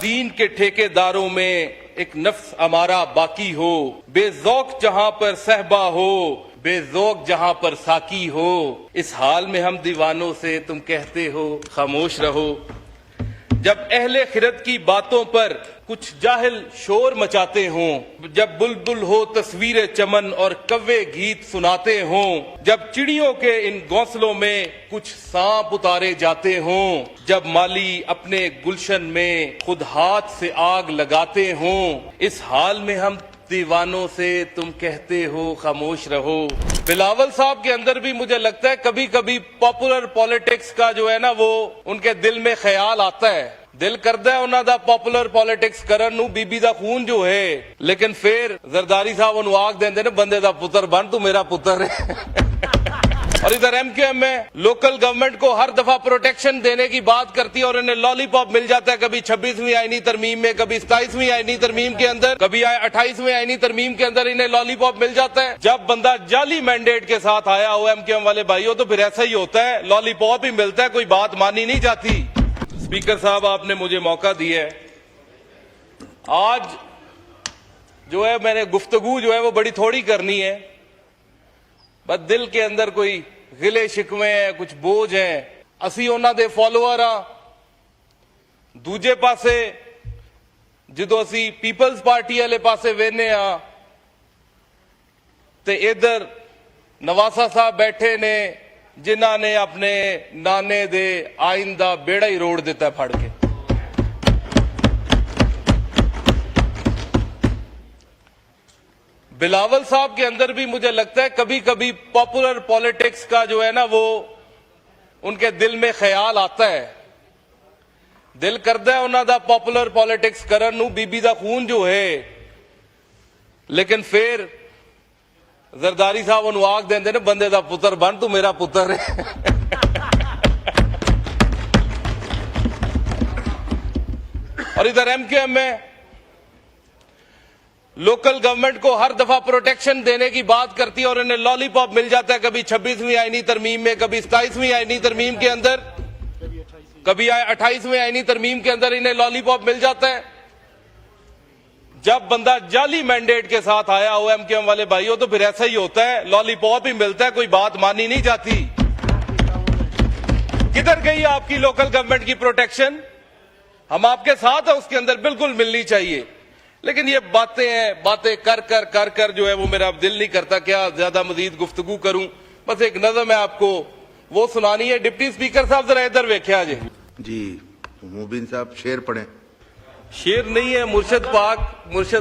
दीन के ठेकेदारों में एक नफ्स हमारा बाकी हो, बेजौक जहां पर सहबा हो, बेजौक जहां पर साकी हो, इस हाल में हम दीवानों से तुम कहते हो खामोश रहो। जब अहले खिरत की बातों पर कुछ जाहिल शोर मचाते हों, जब बुलबुल हो तस्वीर चमन और कव्वे गीत सुनाते हों, जब चिड़ियों के इन घोंसलों में कुछ सांप उतारे जाते हों, जब माली अपने गुलशन में खुद हाथ से आग लगाते हों, इस हाल में हम दीवानों से तुम कहते हो खामोश रहो। बिलावल साहब के अंदर भी मुझे लगता है कभी कभी पॉपुलर पॉलिटिक्स का जो है ना वो उनके दिल में ख्याल आता है। दिल करता है उन्हों का पॉपुलर पॉलिटिक्स करन नूं बीबी दा खून जो है, लेकिन फिर जरदारी साहब उन्होंने आग देंदे ने बंदे दा पुत्र बन, तू मेरा पुत्र है। और इधर एमक्यूएम में लोकल गवर्नमेंट को हर दफा प्रोटेक्शन देने की बात करती है और इन्हें लॉलीपॉप मिल जाता है, कभी 26वीं आईनी तरमीम में, कभी 27वीं आईनी तरमीम के अंदर, कभी 28वीं आईनी तरमीम के अंदर इन्हें लॉलीपॉप मिल जाता है। जब बंदा जाली मैंडेट के साथ आया हो एमक्यूएम वाले भाइयों तो फिर ऐसा ही होता है, लॉलीपॉप ही मिलता है, कोई बात मानी नहीं जाती। स्पीकर साहब आपने मुझे मौका दिया है, आज जो है मैंने गुफ्तगू जो है वो बड़ी थोड़ी करनी है, बस दिल के अंदर कोई गिले शिकवे हैं, कुछ बोझ हैं। असी उन्हां दे फॉलोअर हाँ, दूजे पासे जो असी पीपल्स पार्टी वाले पासे वेने हाँ ते इधर नवासा साहब बैठे ने जिन्हां ने अपने नाने दे आइन दा बेड़ा ही रोड़ दिता फड़ के। बिलावल साहब के अंदर भी मुझे लगता है कभी कभी पॉपुलर पॉलिटिक्स का जो है ना वो उनके दिल में ख्याल आता है। दिल करता है उन्हों का पॉपुलर पॉलिटिक्स करन नूं बीबी दा खून जो है, लेकिन फिर जरदारी साहब उन्होंने आग देंदे ने बंदे दा पुत्र बन, तू मेरा पुत्र है। और इधर एमक्यूएम में लोकल गवर्नमेंट को हर दफा प्रोटेक्शन देने की बात करती है और इन्हें लॉलीपॉप मिल जाता है, कभी 26वीं आईनी तरमीम में, कभी 27वीं आईनी तरमीम के अंदर, कभी 28वीं आईनी तरमीम के अंदर इन्हें लॉलीपॉप मिल जाता है। जब बंदा जाली मैंडेट के साथ आया हो एमक्यूएम वाले भाइयों तो फिर ऐसा ही होता है, लॉलीपॉप ही मिलता है, कोई बात मानी नहीं जाती। किधर गई आपकी लोकल गवर्नमेंट की प्रोटेक्शन? हम आपके साथ है, उसके अंदर बिल्कुल मिलनी चाहिए, लेकिन ये बातें हैं, बातें कर कर जो है वो मेरा दिल नहीं करता क्या ज्यादा मजीद गुफ्तगू करूं। बस एक नज़म है आपको वो सुनानी है। डिप्टी स्पीकर साहब जरा इधर वेख्या जी। मुबीन साहब शेर पढ़े। शेर नहीं है, मुर्शद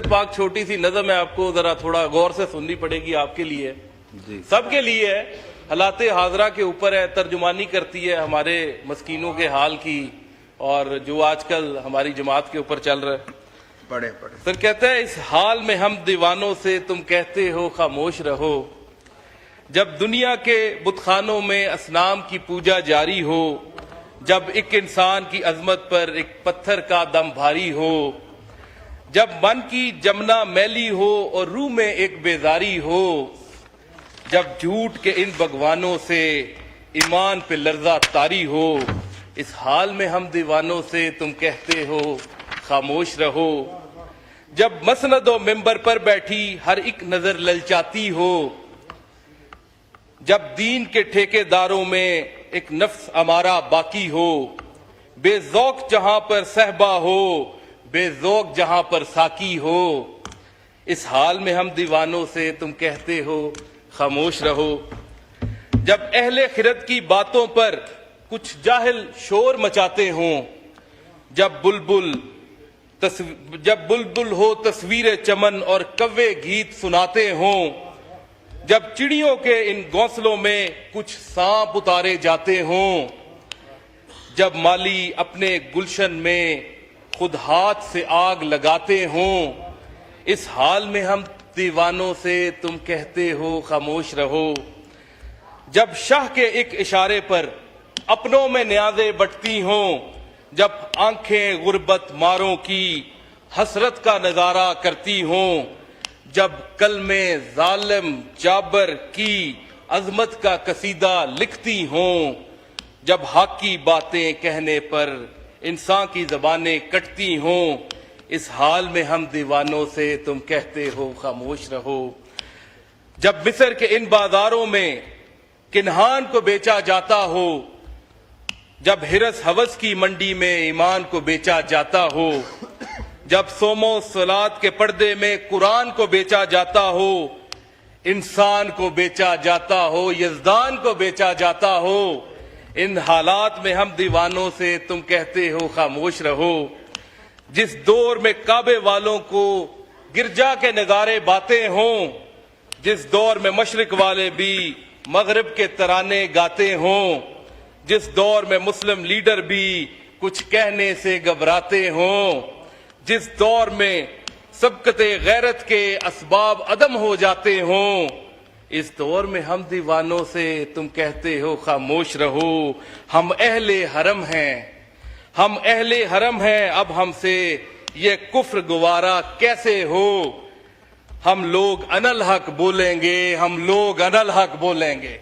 पाक छोटी सी नज़म है, आपको जरा थोड़ा गौर से सुननी पड़ेगी, आपके लिए जी, सबके लिए है, हालाते हाजरा के ऊपर है, तर्जुमानी करती है हमारे मस्कीनों के हाल की और जो आजकल हमारी जमात के ऊपर चल रहा है। पढ़े सर कहते हैं, इस हाल में हम दीवानों से तुम कहते हो खामोश रहो। जब दुनिया के बुतखानों में असनाम की पूजा जारी हो, जब एक इंसान की अजमत पर एक पत्थर का दम भारी हो, जब मन की जमना मैली हो और रूह में एक बेजारी हो, जब झूठ के इन भगवानों से ईमान पे लर्जा तारी हो, इस हाल में हम दीवानों से तुम कहते हो खामोश रहो। जब मसनदो मिंबर पर बैठी हर एक नजर ललचाती हो, जब दीन के ठेकेदारों में एक नफ्स हमारा बाकी हो, बेजौक जहां पर सहबा हो, बेजौक जहां पर साकी हो, इस हाल में हम दीवानों से तुम कहते हो खामोश रहो। जब अहले खिरत की बातों पर कुछ जाहिल शोर मचाते हों, जब बुलबुल हो तस्वीर चमन और कव्वे गीत सुनाते हों, जब चिड़ियों के इन घोंसलों में कुछ सांप उतारे जाते हों, जब माली अपने गुलशन में खुद हाथ से आग लगाते हों, इस हाल में हम दीवानों से तुम कहते हो खामोश रहो। जब शाह के एक इशारे पर अपनों में न्याज़े बटती हों, जब आंखें गुर्बत मारों की हसरत का नजारा करती हों, जब कलमे जालिम जाबर की अजमत का कसीदा लिखती हों, जब हक की बातें कहने पर इंसान की जबानें कटती हों, इस हाल में हम दीवानों से तुम कहते हो खामोश रहो। जब मिस्र के इन बाजारों में किन्हान को बेचा जाता हो, जब हिरस हवस की मंडी में ईमान को बेचा जाता हो, जब सोमो सलात के पर्दे में कुरान को बेचा जाता हो, इंसान को बेचा जाता हो, यज़दान को बेचा जाता हो, इन हालात में हम दीवानों से तुम कहते हो खामोश रहो। जिस दौर में काबे वालों को गिरजा के नगारे बातें हों, जिस दौर में मशरिक वाले भी मगरिब के तराने गाते हों, जिस दौर में मुस्लिम लीडर भी कुछ कहने से घबराते हों, जिस दौर में सबकते गैरत के असबाब अदम हो जाते हों, इस दौर में हम दीवानों से तुम कहते हो खामोश रहो। हम अहले हरम हैं, हम अहले हरम हैं, अब हमसे ये कुफ्र गुवारा कैसे हो। हम लोग अनल हक बोलेंगे, हम लोग अनल हक बोलेंगे।